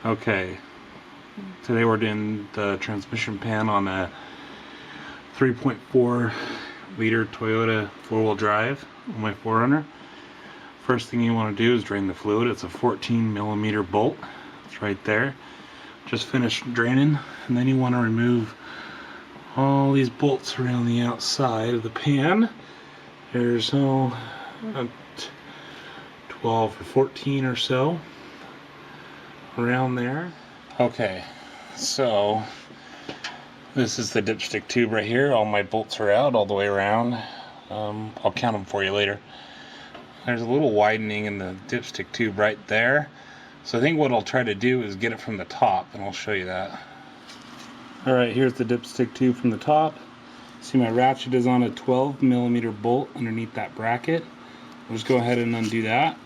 Okay, today we're doing the transmission pan on a 3.4 liter Toyota four-wheel drive on my 4Runner. First thing you want to do is drain the fluid. It's a 14mm bolt. It's right there. Just finished draining, and then you want to remove all these bolts around the outside of the pan. There's 12 or 14 or so around there. Okay, so this is the dipstick tube right here. All my bolts are out all the way around. I'll count them for you later. There's a little widening in the dipstick tube right there. So I think what I'll try to do is get it from the top, and I'll show you that. Alright, here's the dipstick tube from the top. See, my ratchet is on a 12mm bolt underneath that bracket. I'll just go ahead and undo that.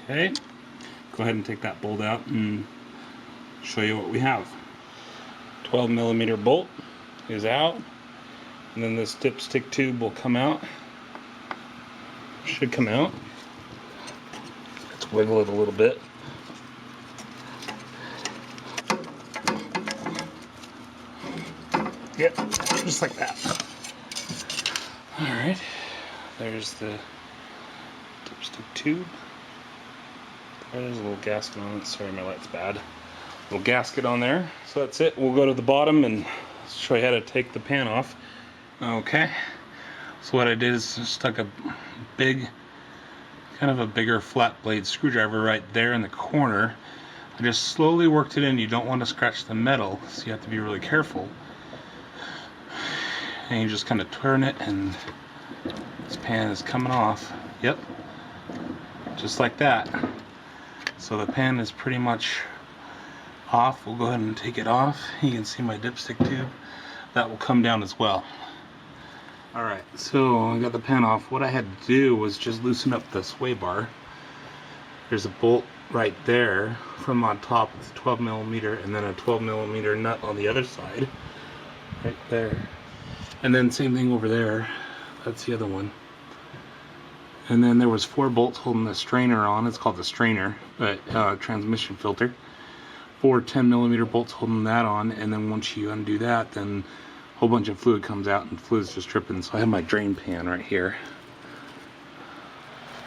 Okay, go ahead and take that bolt out and show you what we have. 12mm bolt is out, and then this dipstick tube will come out. Should come out. Let's wiggle it a little bit. Yep, just like that. Alright, there's the dipstick tube. There's a little gasket on it. Sorry, my light's bad. Little gasket on there. So that's it. We'll go to the bottom and show you how to take the pan off. Okay. So what I did is stuck a big, kind of a bigger flat blade screwdriver right there in the corner. I just slowly worked it in. You don't want to scratch the metal, so you have to be really careful. And you just kind of turn it, and this pan is coming off. Yep. Just like that. So the pan is pretty much off. We'll go ahead and take it off. You can see my dipstick tube. That will come down as well. Alright, so I got the pan off. What I had to do was just loosen up the sway bar. There's a bolt right there from on top. It's 12mm, and then a 12mm nut on the other side. Right there. And then same thing over there. That's the other one. And then there was 4 bolts holding the strainer on. It's called the strainer, but transmission filter. 4 10mm bolts holding that on, and then once you undo that, then a whole bunch of fluid comes out, and fluid's just dripping. So I have my drain pan right here.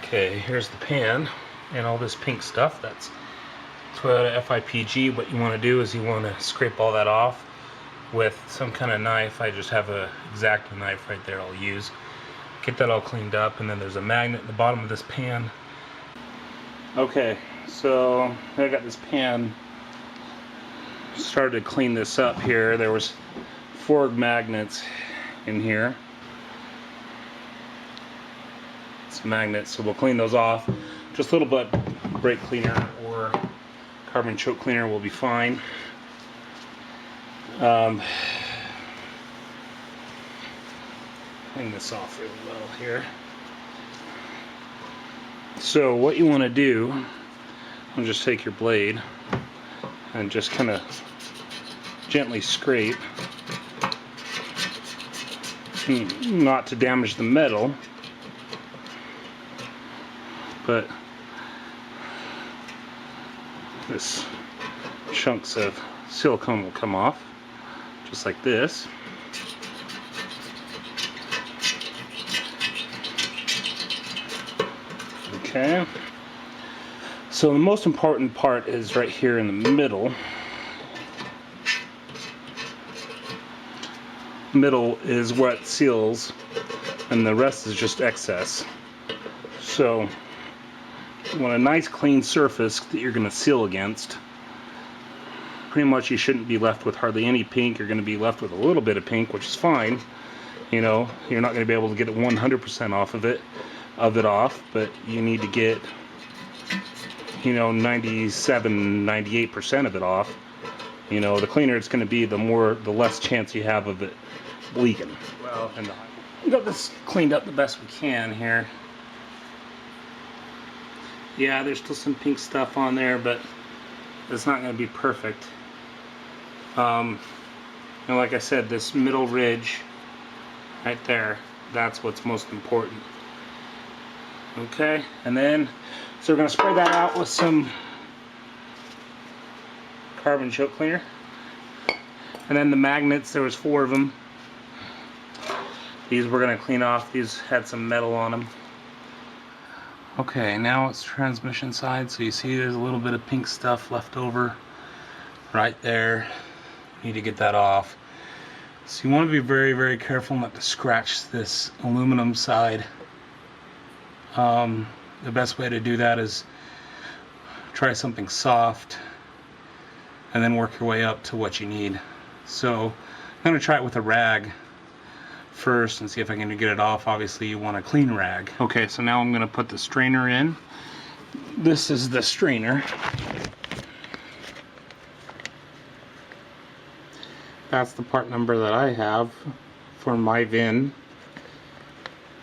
Okay, here's the pan and all this pink stuff. That's Toyota FIPG. What you want to do is you want to scrape all that off with some kind of knife. I just have a X-Acto knife right there I'll use. Get that all cleaned up, and then there's a magnet at the bottom of this pan. Okay, so I got this pan. Started to clean this up here. There was 4 magnets in here. Some magnets, so we'll clean those off. Just a little bit brake cleaner or carbon choke cleaner will be fine. Clean this off really well here. So what you want to do, I'll just take your blade and just kind of gently scrape, not to damage the metal, but this chunks of silicone will come off just like this. Okay, so the most important part is right here in the middle. Middle is what seals, and the rest is just excess. So you want a nice clean surface that you're going to seal against. Pretty much you shouldn't be left with hardly any pink. You're going to be left with a little bit of pink, which is fine. You know, you're not going to be able to get it 100% off of it off, but you need to get, you know, 97-98% of it off. You know, the cleaner it's going to be, the less chance you have of it leaking. Well, and we got this cleaned up the best we can here. Yeah, there's still some pink stuff on there, but it's not going to be perfect. And like I said, this middle ridge right there, that's what's most important. Okay, and then so we're going to spray that out with some carbon choke cleaner. And then the magnets, there was 4 of them. These we're going to clean off. These had some metal on them. Okay, now it's transmission side. So you see there's a little bit of pink stuff left over right there. Need to get that off. So you want to be very, very careful not to scratch this aluminum side. The best way to do that is try something soft and then work your way up to what you need. So I'm going to try it with a rag first and see if I can get it off. Obviously you want a clean rag. Okay, so now I'm going to put the strainer in. This is the strainer. That's the part number that I have for my VIN.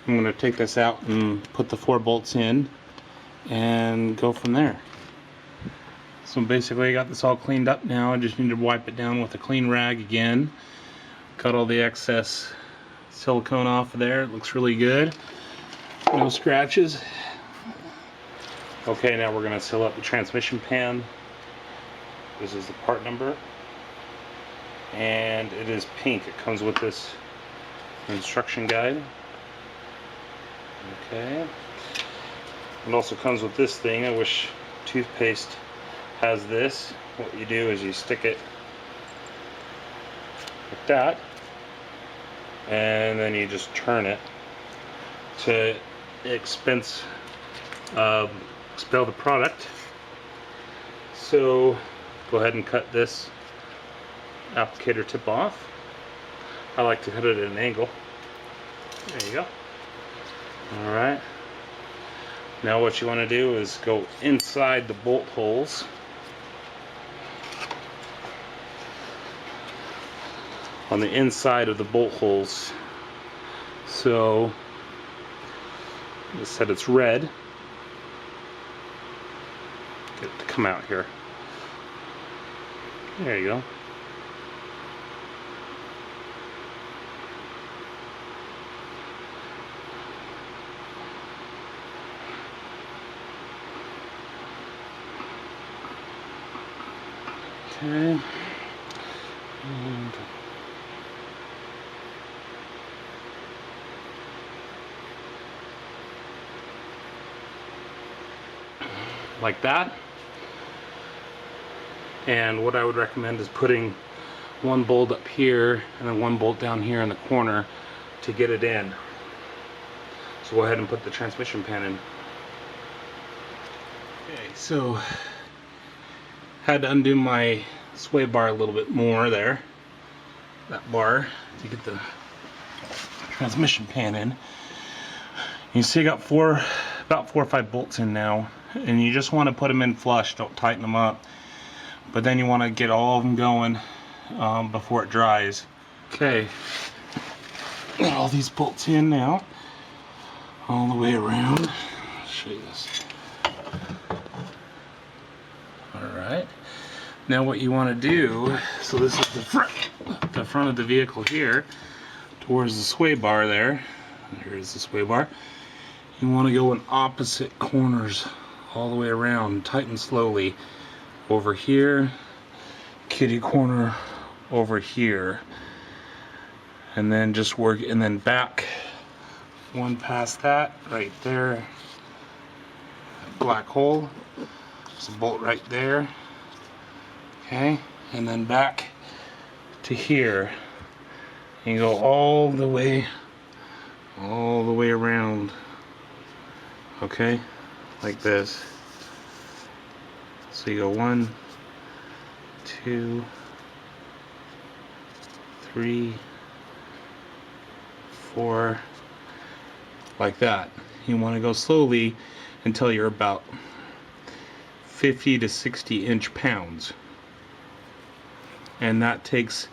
I'm going to take this out and put the 4 bolts in and go from there. So basically I got this all cleaned up now. I just need to wipe it down with a clean rag again. Cut all the excess silicone off of there. It looks really good. No scratches. Okay, now we're going to seal up the transmission pan. This is the part number. And it is pink. It comes with this instruction guide. Okay. It also comes with this thing. I wish toothpaste has this. What you do is you stick it like that, and then you just turn it to expel the product. So go ahead and cut this applicator tip off. I like to cut it at an angle. There you go. Alright. Now what you want to do is go inside the bolt holes. On the inside of the bolt holes. So it said it's red. Get it to come out here. There you go. Okay. And like that. And what I would recommend is putting 1 bolt up here and then 1 bolt down here in the corner to get it in. So go ahead and put the transmission pan in. Okay, so had to undo my sway bar a little bit more there. That bar to get the transmission pan in. You see I got about 4 or 5 bolts in now, and you just want to put them in flush, don't tighten them up. But then you want to get all of them going before it dries. Okay, got all these bolts in now, all the way around. I'll show you this. Alright, now what you want to do, so this is the front of the vehicle here, towards the sway bar there. Here's the sway bar. You want to go in opposite corners all the way around, tighten slowly. Over here, kitty corner over here, and then just work, and then back 1 past that right there, black hole, there's a bolt right there. Okay, and then back to here, and you go all the way around. Okay, like this. So you go 1, 2, 3, 4, like that. You want to go slowly until you're about 50 to 60 inch-pounds. And that takes,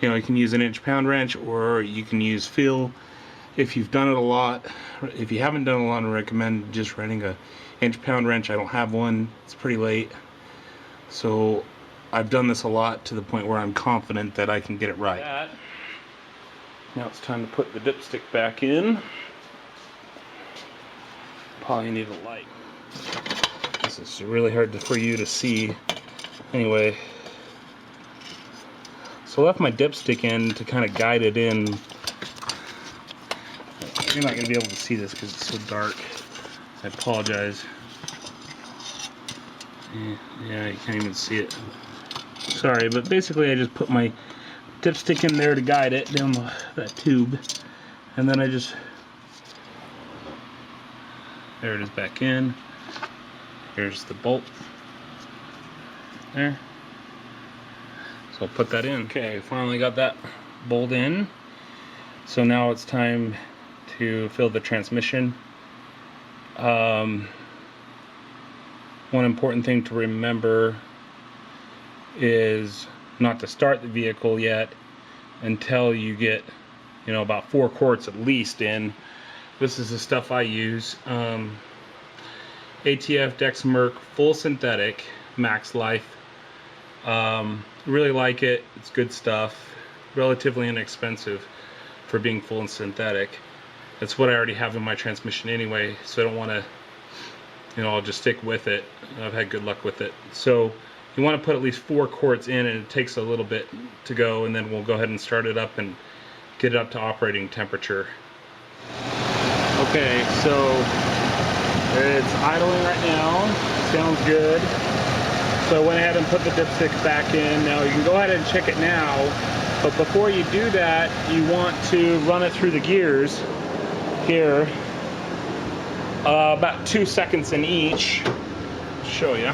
you know, you can use an inch-pound wrench, or you can use feel. If you've done it a lot, if you haven't done it a lot, I recommend just renting a inch-pound wrench. I don't have one, it's pretty late. So I've done this a lot to the point where I'm confident that I can get it right. Now it's time to put the dipstick back in. Probably need a light. This is really hard for you to see. Anyway, so I left my dipstick in to kind of guide it in. You're not going to be able to see this because it's so dark. I apologize. Yeah, you can't even see it. Sorry, but basically I just put my dipstick in there to guide it down that tube, and then I just, there it is back in. Here's the bolt there, so I'll put that in. Okay, finally got that bolt in. So now it's time to fill the transmission. One important thing to remember is not to start the vehicle yet until you get, you know, about 4 quarts at least in. This is the stuff I use. ATF Dexmerc full synthetic, max life. Really like it. It's good stuff. Relatively inexpensive for being full and synthetic. That's what I already have in my transmission anyway, so I don't want to, you know, I'll just stick with it. I've had good luck with it. So you want to put at least 4 quarts in, and it takes a little bit to go, and then we'll go ahead and start it up and get it up to operating temperature. Okay, so it's idling right now. Sounds good. So I went ahead and put the dipstick back in. Now you can go ahead and check it now, but before you do that, you want to run it through the gears here, about 2 seconds in each. I'll show you.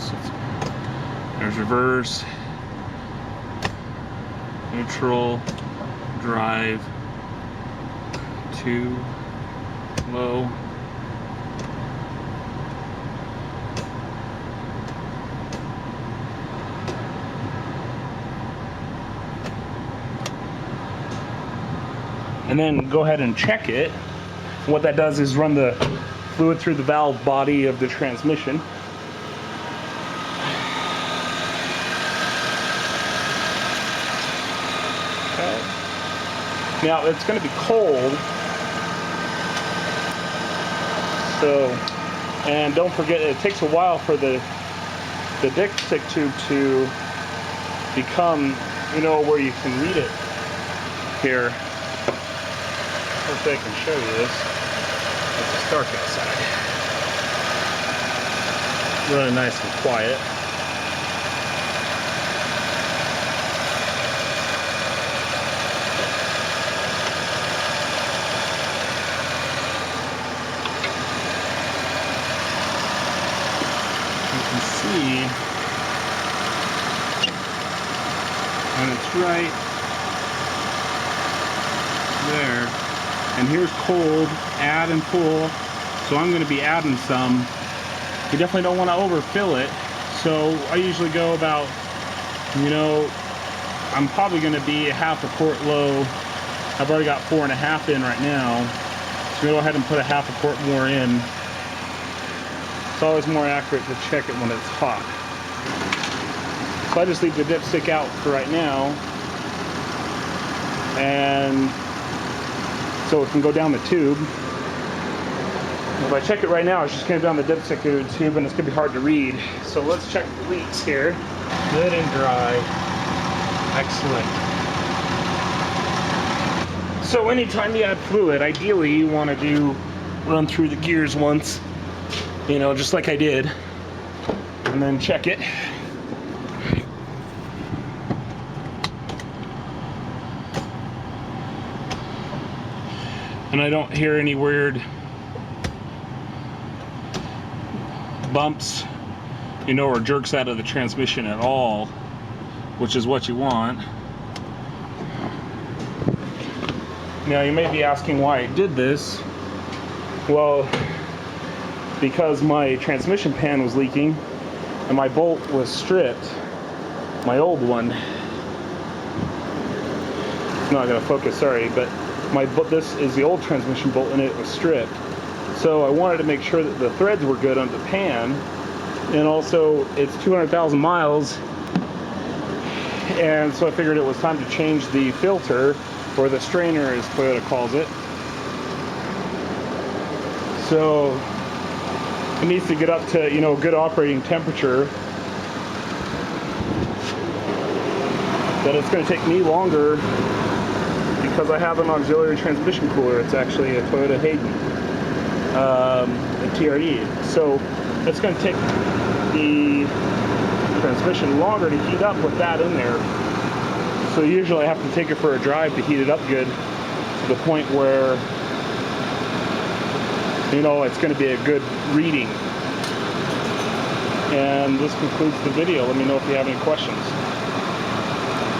So there's reverse, neutral, drive, 2, low. And then go ahead and check it. What that does is run the fluid through the valve body of the transmission. Okay. Now it's going to be cold, so, and don't forget, it takes a while for the dipstick tube to become, you know, where you can read it here. Hopefully I can show you this. It's dark outside. Really nice and quiet. You can see, and it's right there. And here's cold, add and pull. So I'm going to be adding some. You definitely don't want to overfill it. So I usually go about, you know, I'm probably going to be a half a quart low. I've already got 4.5 in right now. So go ahead and put a half a quart more in. It's always more accurate to check it when it's hot. So I just leave the dipstick out for right now. And so it can go down the tube. If I check it right now, it's just going to go down the dipstick tube, and it's going to be hard to read. So let's check the leaks here. Good and dry. Excellent. So anytime you add fluid, ideally you want to run through the gears once, you know, just like I did, and then check it. And I don't hear any weird bumps, you know, or jerks out of the transmission at all, which is what you want. Now you may be asking why I did this. Well, because my transmission pan was leaking and my bolt was stripped, my old one. It's not gonna focus, sorry, but this is the old transmission bolt and it was stripped. So I wanted to make sure that the threads were good on the pan, and also it's 200,000 miles, and so I figured it was time to change the filter, or the strainer as Toyota calls it. So it needs to get up to, you know, good operating temperature. But it's going to take me longer because I have an auxiliary transmission cooler. It's actually a Toyota Hayden, a TRD. So it's going to take the transmission longer to heat up with that in there. So usually I have to take it for a drive to heat it up good to the point where, you know, it's going to be a good reading. And this concludes the video. Let me know if you have any questions.